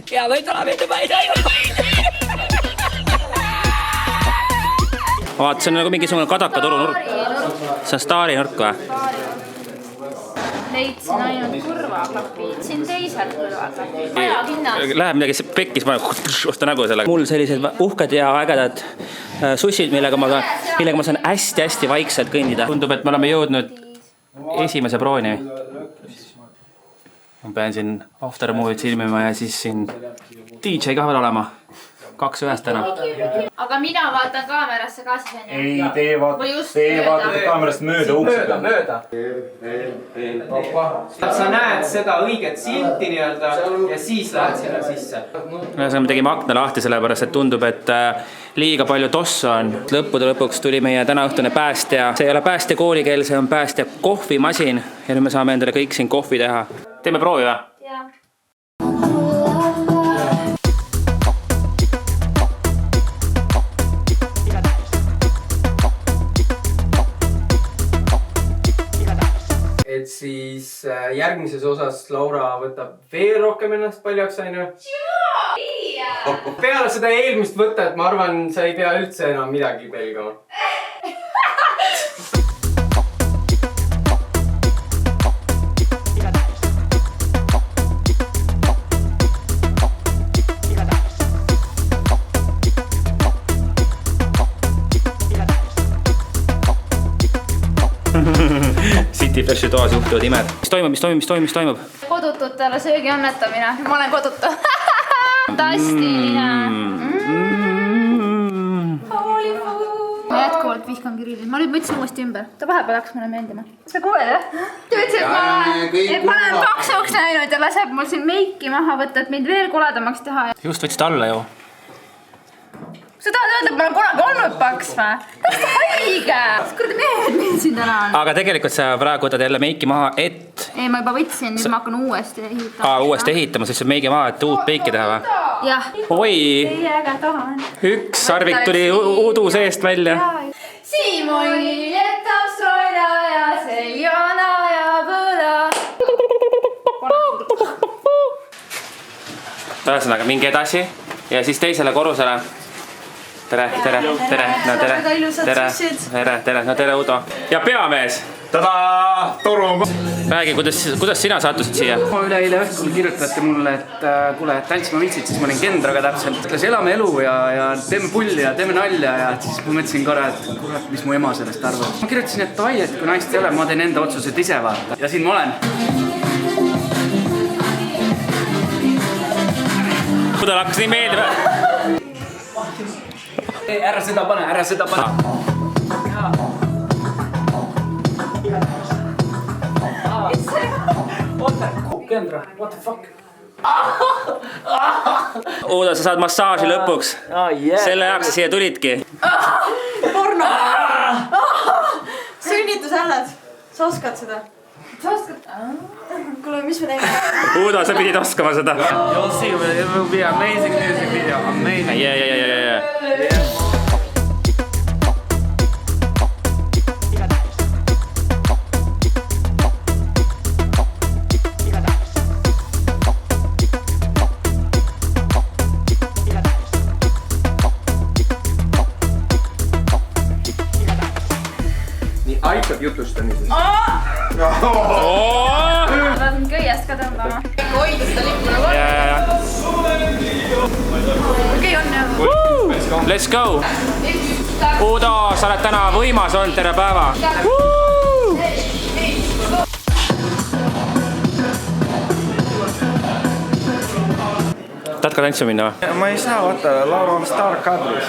Ja võid olla veidi päid. Vaat, see on nagu mingisugune kadaka turunurk. See on staarinurk või? Leidsin ainult kurvaklapi. Siin teised kurvaklapi. Ajahinnad. Läheb midagi pekkis, ma osta nägu sellega. Mul sellised uhked ja ägedad sussid, millega ma saan hästi-hästi vaikselt kõndida. Tundub, et me oleme jõudnud esimese prooni. Ma pean siin aftermovit filmima ja siis siin DJ ka veel olema. 2 ühest täna. Aga mina vaatan kaamerasse ka siis enne. Ei, tee vaatate kaamerast mööda ukse. Mööda. Sa näed seda õiget silti nii-öelda ja siis lähed sinna sisse. Me tegime akna lahti sellepärast, et tundub, et liiga palju tossu on. Lõppude lõpuks tuli meie tänaõhtune päästja. See ei ole päästja koolikeel, see on päästja kohvimasin. Ja nüüd me saame endale kõik siin kohvi teha. Teeme proovi või? Jaa. Et siis järgmises osas Laura võtab veel rohkem ennast paljaks, on ju? Peale seda eelmist võtta, et ma arvan, sa ei pea üldse enam midagi pelgama. City Freshi toas juhtuvad imed. Mis toimub? Kodututele söögi annetamine. Ma olen kodutu. Fantastiline. Ma jätkuvalt vihkan Kirillin. Ma nüüd mõtlesin uuesti ümber. Ta vahepeal hakkas mulle meeldima. Sa kuuled, jah? Ta ütles, et ma olen paksuks näinud ja laseb mul siin meiki maha võtta, et mind veel koledamaks teha. Just võtsid alla ju. Sa tahad öelda, et ma olen kunagi olnud paks või? Kas ta haige? Kuradi mehed meil siin täna on. Aga tegelikult sa praegu võtad jälle meiki maha, et... Ei, ma juba võtsin, nüüd ma hakkan uuesti ehitama. Uuesti ehitama, siis saab meiki maha, et uut peiki teha või? Jah. Oi! Teiega tahan. Üks sarvik tuli udu seest välja. Siimoni jätab stroida ja seljana ja võda. Ühesõnaga, minge edasi ja siis teisele korrusele. Tere, Udo. Ja peamees! Tadaa! Toru! Räägi, kuidas sina sattusid siia? Ma üleeile õhtul kirjutate mulle, et kuule, et tantsima viitsid, siis ma olin Kendraga täpselt. Ütles, elame elu ja teeme pulli ja teeme nalja ja siis ma mõtlesin korra, et kurat, mis mu ema sellest arvab. Ma kirjutasin, et davai, et kui naist ei ole, ma teen enda otsused ise vaata. Ja siin ma olen. Udole hakkas nii meeldima. Ära seda pane. Kendra, what the fuck? Udo, sa saad massaaži lõpuks. Selle jaoks siia tulidki. Porno! Sünnitushääled. Sa oskad seda? Sa oskad? Kuule, mis me teeme? Udo, sa pidid oskama seda. You'll see, it will be amazing music video. Amazing. Yeah. Nii aitab jutustamises. Ma pean köiest ka tõmbama. Hoida seda lippu nagu. Okei, on jah. Let's go! Udo, sa oled täna võimas olnud terve päeva. Tahad ka tantsima minna või? Ma ei saa, vaata, Laura on staar kadris.